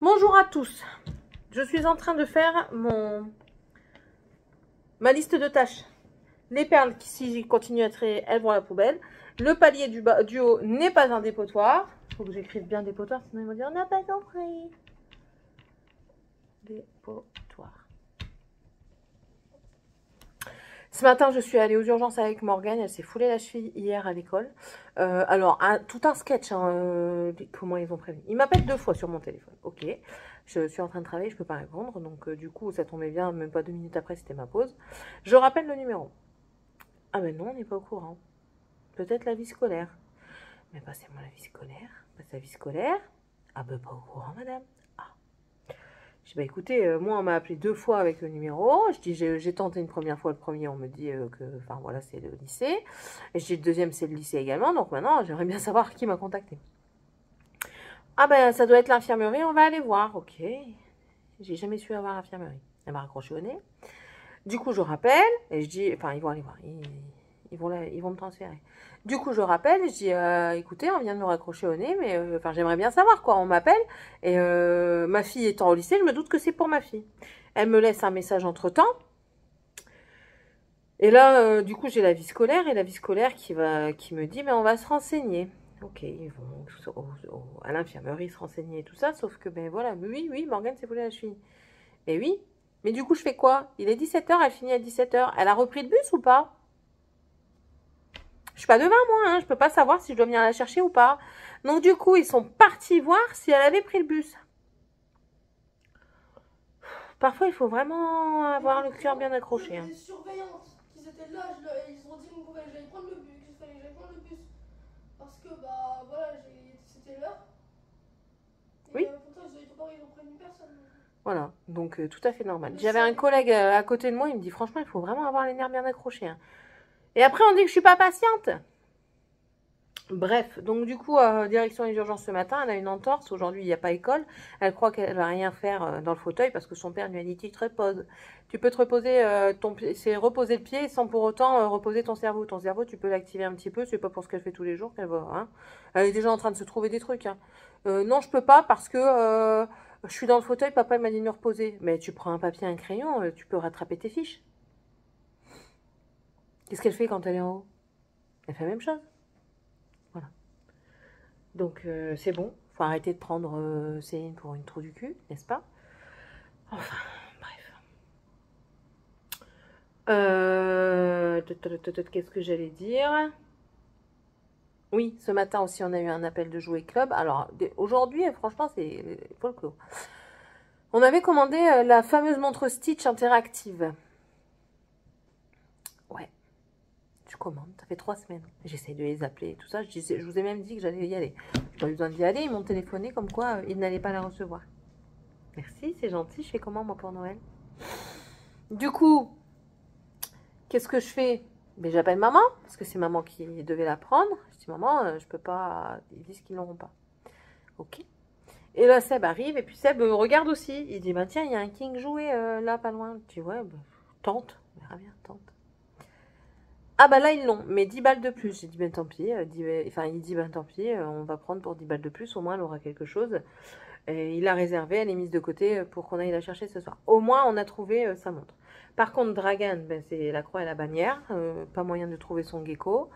Bonjour à tous, je suis en train de faire ma liste de tâches. Les perles qui, si continuent à être, elles vont à la poubelle. Le palier du haut n'est pas un dépotoir. Il faut que j'écrive bien dépotoir, sinon ils vont dire on n'a pas compris. Dépotoir. Ce matin, je suis allée aux urgences avec Morgane. Elle s'est foulée la cheville hier à l'école. Tout un sketch. Comment ils ont prévu. Il m'appelle 2 fois sur mon téléphone. Ok. Je suis en train de travailler, je ne peux pas répondre. Donc, du coup, ça tombait bien. Même pas 2 minutes après, c'était ma pause. Je rappelle le numéro. Ah, ben non, on n'est pas au courant. Peut-être la vie scolaire. Mais passez-moi la vie scolaire. Passe la vie scolaire. Ah, ben pas au courant, madame. Je dis, bah écoutez, moi on m'a appelé 2 fois avec le numéro. Je dis, j'ai tenté une première fois le premier, on me dit que, enfin voilà, c'est le lycée. Et je dis, le deuxième, c'est le lycée également. Donc maintenant, j'aimerais bien savoir qui m'a contacté. Ah ben, ça doit être l'infirmerie, on va aller voir. Ok. J'ai jamais su avoir l'infirmerie. Elle m'a raccroché au nez. Du coup, je rappelle, et je dis, enfin, ils vont aller voir. Ils vont me transférer. Du coup, je rappelle, je dis, écoutez, on vient de me raccrocher au nez, mais enfin, j'aimerais bien savoir quoi. On m'appelle et ma fille étant au lycée, je me doute que c'est pour ma fille. Elle me laisse un message entre-temps. Et là, du coup, j'ai la vie scolaire et la vie scolaire qui me dit, mais on va se renseigner. Ok, ils vont à l'infirmerie se renseigner et tout ça, sauf que, ben voilà, oui, Morgane s'est foulée la cheville. Et oui, mais du coup, je fais quoi? Il est 17h, elle finit à 17h. Elle a repris le bus ou pas? Je suis pas devant moi, hein, je peux pas savoir si je dois venir la chercher ou pas. Donc du coup, ils sont partis voir si elle avait pris le bus. Parfois, il faut vraiment avoir le cœur bien accroché. Les surveillantes qui étaient là, ils ont dit qu'il fallait que j'aille prendre le bus, parce que bah voilà, c'était l'heure. Et Oui. pourtant ils ont prévenu personne. Voilà, donc tout à fait normal. J'avais un collègue à côté de moi, il me dit franchement, il faut vraiment avoir les nerfs bien accrochés. Hein. Et après, on dit que je suis pas patiente. Bref, donc du coup, direction les urgences ce matin, elle a une entorse. Aujourd'hui, il n'y a pas école. Elle croit qu'elle va rien faire dans le fauteuil parce que son père lui a dit tu te reposes. Tu peux te reposer ton pied, c'est reposer le pied sans pour autant reposer ton cerveau. Ton cerveau, tu peux l'activer un petit peu. C'est pas pour ce qu'elle fait tous les jours qu'elle va. Hein. Elle est déjà en train de se trouver des trucs. Hein. Non, je peux pas parce que je suis dans le fauteuil. Papa m'a dit de me reposer. Mais tu prends un papier, un crayon, tu peux rattraper tes fiches. Qu'est-ce qu'elle fait quand elle est en haut? Elle fait la même chose. Voilà. Donc c'est bon, faut arrêter de prendre Céline pour une trou du cul, n'est-ce pas? Enfin, bref. Qu'est-ce que j'allais dire? Oui, ce matin aussi on a eu un appel de jouet club. Alors aujourd'hui, franchement, c'est folklore. On avait commandé la fameuse montre Stitch interactive. Ouais. Je commande, ça fait 3 semaines. J'essaie de les appeler et tout ça. Je vous ai même dit que j'allais y aller. J'ai pas eu besoin d'y aller, ils m'ont téléphoné comme quoi ils n'allaient pas la recevoir. Merci, c'est gentil. Je fais comment moi pour Noël? Du coup, qu'est-ce que je fais? Ben, j'appelle maman, parce que c'est maman qui devait la prendre. Je dis maman, je peux pas. Ils disent qu'ils n'auront pas. Ok. Et là, Seb arrive, et puis Seb regarde aussi. Il dit, bah tiens, il y a un King jouet là, pas loin. Je dis, ouais, bah, tente. On verra bien, tente. Ah bah là ils l'ont, mais 10 balles de plus. J'ai dit ben tant pis, enfin il dit ben tant pis, on va prendre pour 10 balles de plus, au moins elle aura quelque chose. Et il l'a réservée, elle est mise de côté pour qu'on aille la chercher ce soir. Au moins on a trouvé sa montre. Par contre Dragan, ben, c'est la croix et la bannière, pas moyen de trouver son gecko.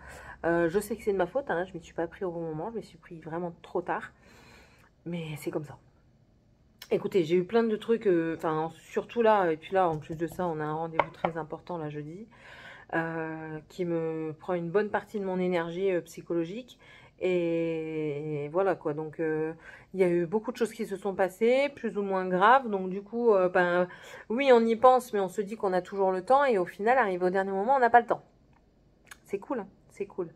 Je sais que c'est de ma faute, hein, je ne m'y suis pas pris au bon moment, je me suis pris vraiment trop tard. Mais c'est comme ça. Écoutez, j'ai eu plein de trucs, enfin surtout là, et puis là en plus de ça on a un rendez-vous très important là jeudi. Qui me prend une bonne partie de mon énergie psychologique. Et voilà quoi, donc il y a eu beaucoup de choses qui se sont passées, plus ou moins graves. Donc du coup, ben, oui, on y pense, mais on se dit qu'on a toujours le temps. Et au final, arrivé au dernier moment, on n'a pas le temps. C'est cool, hein, c'est cool.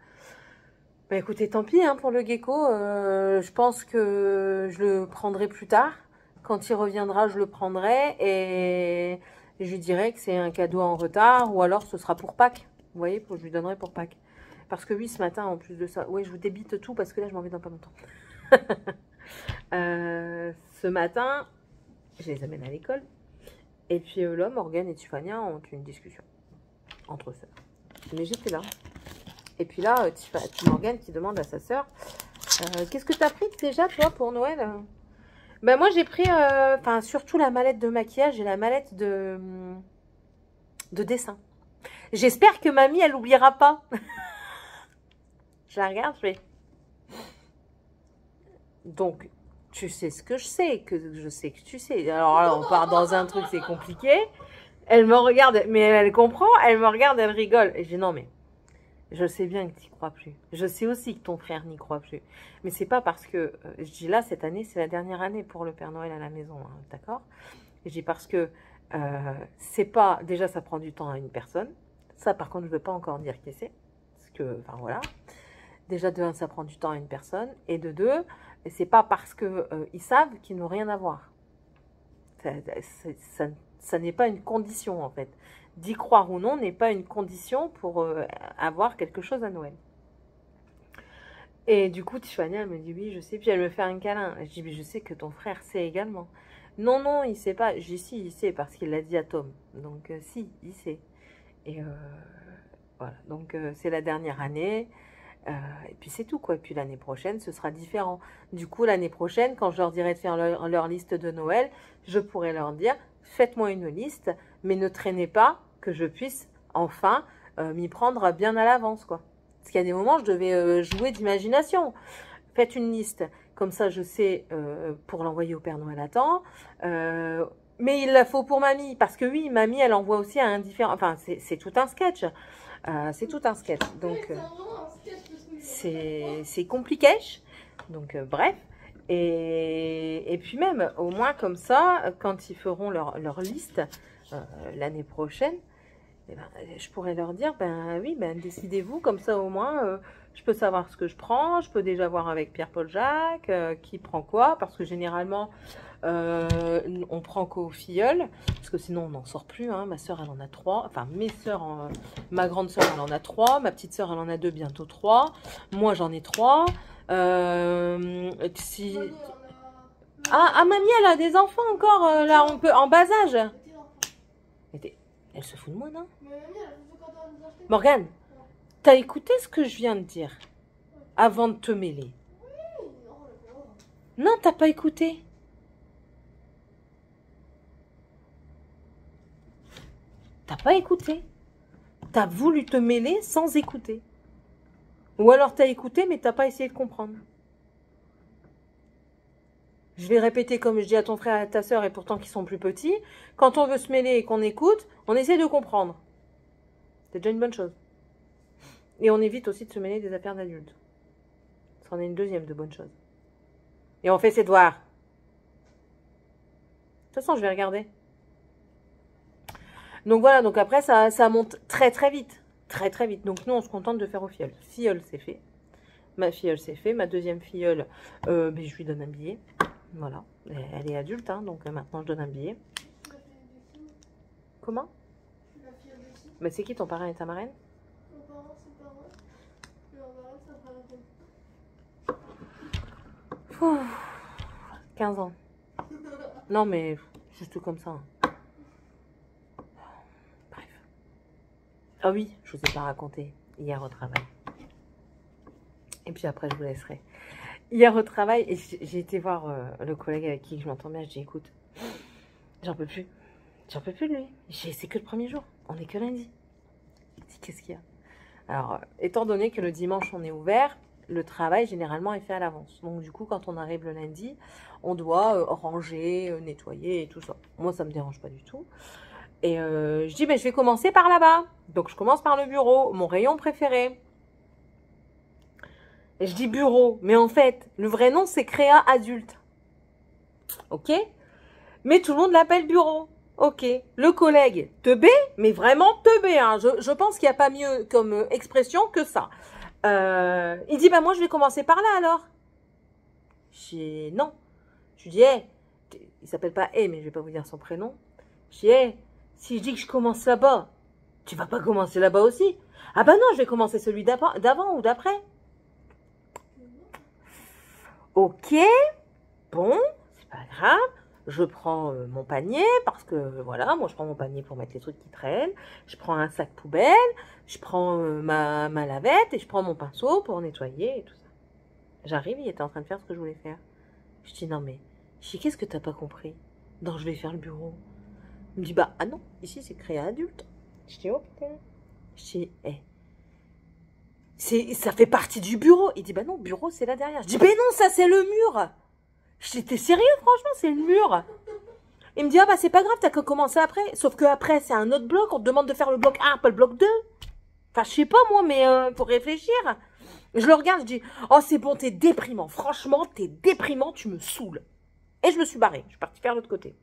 Bah écoutez, tant pis hein, pour le gecko. Je pense que je le prendrai plus tard. Quand il reviendra, je le prendrai et je lui dirai que c'est un cadeau en retard ou alors ce sera pour Pâques. Vous voyez, je lui donnerai pour Pâques. Parce que oui, ce matin, en plus de ça, oui, je vous débite tout parce que là, je m'en vais dans pas longtemps. Ce matin, je les amène à l'école. Et puis là, Morgane et Tiffania ont une discussion entre sœurs. Mais j'étais là. Et puis là, Morgane qui demande à sa sœur, qu'est-ce que tu as pris déjà, toi, pour Noël? Ben moi j'ai pris, enfin surtout la mallette de maquillage et la mallette de dessin. J'espère que mamie elle oubliera pas. Je la regarde, je fais. Donc tu sais ce que je sais, que je sais que tu sais. Alors là on part dans un truc c'est compliqué. Elle me regarde, mais elle comprend. Elle me regarde, elle rigole. Et je dis non mais je sais bien que tu n'y crois plus. Je sais aussi que ton frère n'y croit plus. Mais c'est pas parce que je dis là cette année c'est la dernière année pour le Père Noël à la maison, hein, d'accord? Et je dis parce que c'est pas déjà ça prend du temps à une personne. Ça par contre je veux pas encore dire qui c'est parce que enfin voilà. Déjà de un ça prend du temps à une personne et de deux c'est pas parce que ils savent qu'ils n'ont rien à voir. Ça n'est pas une condition en fait. D'y croire ou non n'est pas une condition pour avoir quelque chose à Noël. Et du coup, Tiffany, elle me dit oui, je sais. Puis elle me fait un câlin. Je dis, mais je sais que ton frère sait également. Non, non, il sait pas. Je dis, si, il sait parce qu'il l'a dit à Tom. Donc, si, il sait. Et voilà. Donc, c'est la dernière année. Et puis, c'est tout, quoi. Et puis, l'année prochaine, ce sera différent. Du coup, l'année prochaine, quand je leur dirai de faire leur liste de Noël, je pourrai leur dire, faites-moi une liste, mais ne traînez pas que je puisse enfin m'y prendre bien à l'avance, quoi. Parce qu'il y a des moments, je devais jouer d'imagination. Faites une liste, comme ça je sais pour l'envoyer au Père Noël à temps. Mais il la faut pour mamie, parce que oui, mamie, elle envoie aussi à un différent... Enfin, c'est tout un sketch. C'est tout un sketch. Donc, c'est compliqué. Donc, bref. Et puis même, au moins comme ça, quand ils feront leur liste l'année prochaine, eh ben, je pourrais leur dire, ben oui, ben décidez-vous, comme ça au moins, je peux savoir ce que je prends, je peux déjà voir avec Pierre-Paul Jacques, qui prend quoi, parce que généralement, on prend qu'aux filleuls, parce que sinon on n'en sort plus, hein. Ma soeur, elle en a 3, enfin mes soeurs, ma grande soeur, elle en a 3, ma petite soeur, elle en a 2, bientôt 3, moi j'en ai 3, si... Ah, mamie, elle a des enfants encore, là, on peut, en bas âge. Elle se fout de moi, non? Morgane, t'as écouté ce que je viens de dire avant de te mêler? Non, t'as pas écouté. T'as pas écouté. T'as voulu te mêler sans écouter. Ou alors t'as écouté, mais t'as pas essayé de comprendre. Je vais répéter comme je dis à ton frère et à ta soeur, et pourtant qu'ils sont plus petits. Quand on veut se mêler et qu'on écoute, on essaie de comprendre. C'est déjà une bonne chose. Et on évite aussi de se mêler des affaires d'adultes. Ça en est une deuxième de bonne chose. Et on fait ses devoirs. De toute façon, je vais regarder. Donc voilà, donc après, ça monte très très vite. Très très vite. Donc nous, on se contente de faire au filleul. Filleul, c'est fait. Ma filleule, c'est fait. Ma deuxième filleule, ben, je lui donne un billet. Voilà. Elle est adulte, hein, donc maintenant, je donne un billet. Comment? Mais c'est qui ton parrain et ta marraine? Mon parent, c'est pas moi. Et ma marraine, ça fera la peine. 15 ans. Non, mais juste comme ça. Bref. Ah oui, je vous ai pas raconté hier au travail. Et puis après, je vous laisserai. Hier au travail, et j'ai été voir le collègue avec qui je m'entends bien. Je dis, écoute, j'en peux plus. J'en peux plus de lui. C'est que le premier jour. On est que lundi. Qu'est-ce qu'il y a? Alors, étant donné que le dimanche, on est ouvert, le travail, généralement, est fait à l'avance. Donc, du coup, quand on arrive le lundi, on doit ranger, nettoyer et tout ça. Moi, ça me dérange pas du tout. Et je dis, ben, je vais commencer par là-bas. Donc, je commence par le bureau, mon rayon préféré. Et je dis bureau, mais en fait, le vrai nom, c'est créa adulte. Ok? Mais tout le monde l'appelle bureau. Ok. Le collègue, teubé, mais vraiment teubé. Hein. Je pense qu'il n'y a pas mieux comme expression que ça. Il dit, bah moi, je vais commencer par là, alors. Je dis, non. Je lui dis, hey, il s'appelle pas mais je vais pas vous dire son prénom. Je dis, hey, si je dis que je commence là-bas, tu vas pas commencer là-bas aussi? Ah bah non, je vais commencer celui d'avant ou d'après. Ok, bon, c'est pas grave. Je prends mon panier, parce que voilà, moi je prends mon panier pour mettre les trucs qui traînent. Je prends un sac poubelle, je prends ma lavette et je prends mon pinceau pour nettoyer et tout ça. J'arrive, il était en train de faire ce que je voulais faire. Je dis non mais, Je dis, qu'est-ce que t'as pas compris? Non, je vais faire le bureau. Il me dit, bah, ah non, ici c'est créé adulte. Je dis, oh putain. Je dis, ça fait partie du bureau. Il dit, bah non, bureau c'est là derrière. Je dis, ben non, ça c'est le mur. Je dis, t'es sérieux, franchement, c'est le mur. Il me dit, ah bah c'est pas grave, t'as qu'à commencer après. Sauf que après, c'est un autre bloc, on te demande de faire le bloc 1, pas le bloc 2. Enfin, je sais pas moi, mais faut réfléchir. Je le regarde, je dis, oh c'est bon, t'es déprimant. Franchement, t'es déprimant, tu me saoules. Et je me suis barrée, je suis partie faire l'autre côté.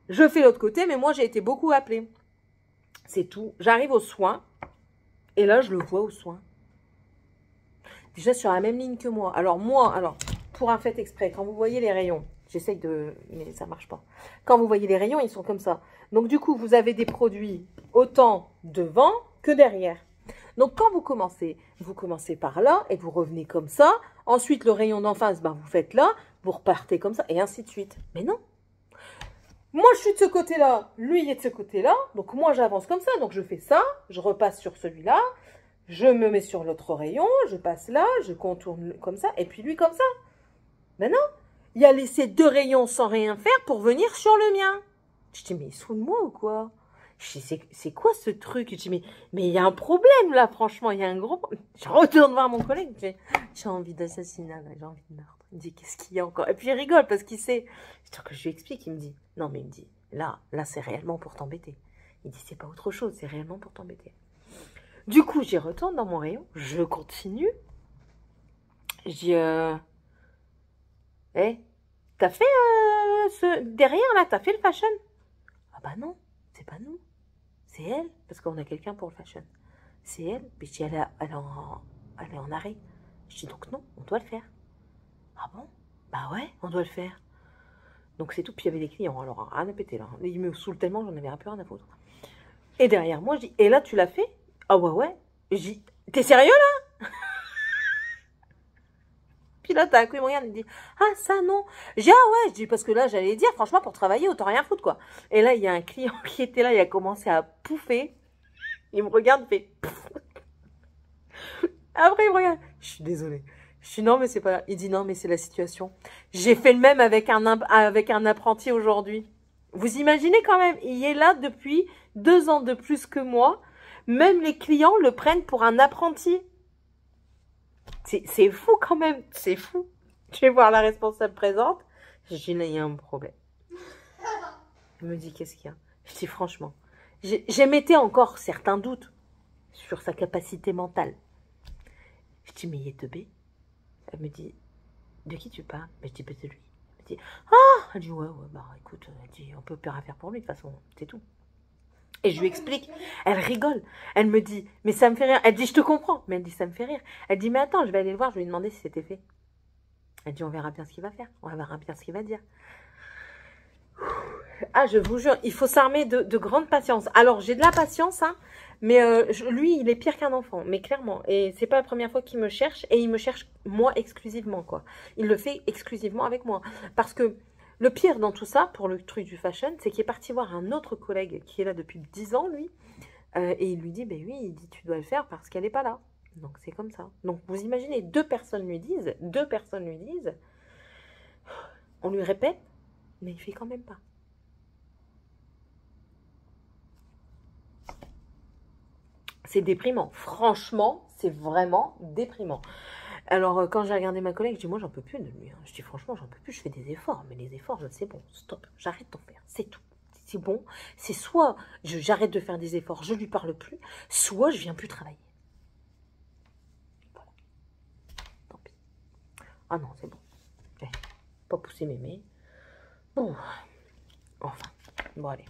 Je fais l'autre côté, mais moi j'ai été beaucoup appelée. C'est tout. J'arrive aux soins, et là je le vois aux soins. Déjà sur la même ligne que moi. Alors pour un fait exprès, quand vous voyez les rayons, j'essaye de... mais ça marche pas. Quand vous voyez les rayons, ils sont comme ça. Donc du coup, vous avez des produits autant devant que derrière. Donc quand vous commencez par là et vous revenez comme ça. Ensuite, le rayon d'en face, ben, vous faites là, vous repartez comme ça et ainsi de suite. Mais non. Moi, je suis de ce côté-là, lui, il est de ce côté-là. Donc moi, j'avance comme ça. Donc je fais ça, je repasse sur celui-là. Je me mets sur l'autre rayon, je passe là, je contourne comme ça, et puis lui comme ça. Ben non, il a laissé 2 rayons sans rien faire pour venir sur le mien. Je dis, mais il se fout de moi ou quoi? Je dis, c'est quoi ce truc? Je dis, mais il y a un problème là, franchement, il y a un gros problème. Je retourne voir mon collègue, j'ai envie d'assassinat, j'ai envie de meurtre. Il me dit, qu'est-ce qu'il y a encore? Et puis il rigole parce qu'il sait. Que je lui explique, il me dit, non mais il me dit, là c'est réellement pour t'embêter. Il dit, c'est pas autre chose, c'est réellement pour t'embêter. Du coup, j'y retourne dans mon rayon, je continue. Je dis, t'as fait derrière là, t'as fait le fashion? Ah bah non, c'est pas nous, c'est elle, parce qu'on a quelqu'un pour le fashion. C'est elle, puis je dis, elle est en arrêt. Je dis, donc non, on doit le faire. Ah bon? Bah ouais, on doit le faire. Donc c'est tout, puis il y avait des clients, alors rien à péter là. Ils me saoulent tellement, j'en avais un peu rien à foutre. Et derrière moi, je dis, et là tu l'as fait? Ah ouais. Je dis, t'es sérieux là? Puis là, t'as un coup, il me regarde, il me dit, ah ça non. Je dis, ah ouais, je dis, parce que là, j'allais dire, franchement, pour travailler, autant rien foutre quoi. Et là, il y a un client qui était là, il a commencé à pouffer. Il me regarde, il fait, pouf. Après, il me regarde, je suis désolée. Je dis, non, mais c'est pas, il dit, non, mais c'est la situation. J'ai fait le même avec un apprenti aujourd'hui. Vous imaginez quand même, il est là depuis 2 ans de plus que moi. Même les clients le prennent pour un apprenti. C'est fou quand même, c'est fou. Je vais voir la responsable présente. Je dis, il y a un problème. Elle me dit, qu'est-ce qu'il y a? Je dis, franchement, j'émettais encore certains doutes sur sa capacité mentale. Je dis, mais il est teubé. Elle me dit, de qui tu parles? Je dis, de lui. Elle me dit, ah! Elle dit, ouais, bah écoute, elle dit, on peut plus rien faire pour lui, de toute façon, c'est tout. Et je lui explique, elle rigole, elle me dit, mais ça me fait rire. Elle dit, je te comprends, mais elle dit, ça me fait rire. Elle dit, mais attends, je vais aller le voir, je vais lui demander si c'était fait. Elle dit, on verra bien ce qu'il va faire, on verra bien ce qu'il va dire. Ah, je vous jure, il faut s'armer de grande patience. Alors, j'ai de la patience, hein, mais lui, il est pire qu'un enfant, mais clairement. Et c'est pas la première fois qu'il me cherche, et il me cherche moi exclusivement, quoi. Il le fait exclusivement avec moi. Parce que le pire dans tout ça, pour le truc du fashion, c'est qu'il est parti voir un autre collègue qui est là depuis 10 ans, lui, et il lui dit, ben oui, il dit, tu dois le faire parce qu'elle n'est pas là. Donc, c'est comme ça. Donc, vous imaginez, 2 personnes lui disent, on lui répète, mais il fait quand même pas. C'est déprimant. Franchement, c'est vraiment déprimant. Alors, quand j'ai regardé ma collègue, je dis, moi, j'en peux plus de lui. Je dis, franchement, j'en peux plus, je fais des efforts. Mais les efforts, c'est bon, stop, j'arrête d'en faire, c'est tout. C'est bon, c'est soit j'arrête de faire des efforts, je lui parle plus, soit je viens plus travailler. Voilà. Tant pis. Ah non, c'est bon. Pas pousser mémé. Bon. Enfin, bon, allez.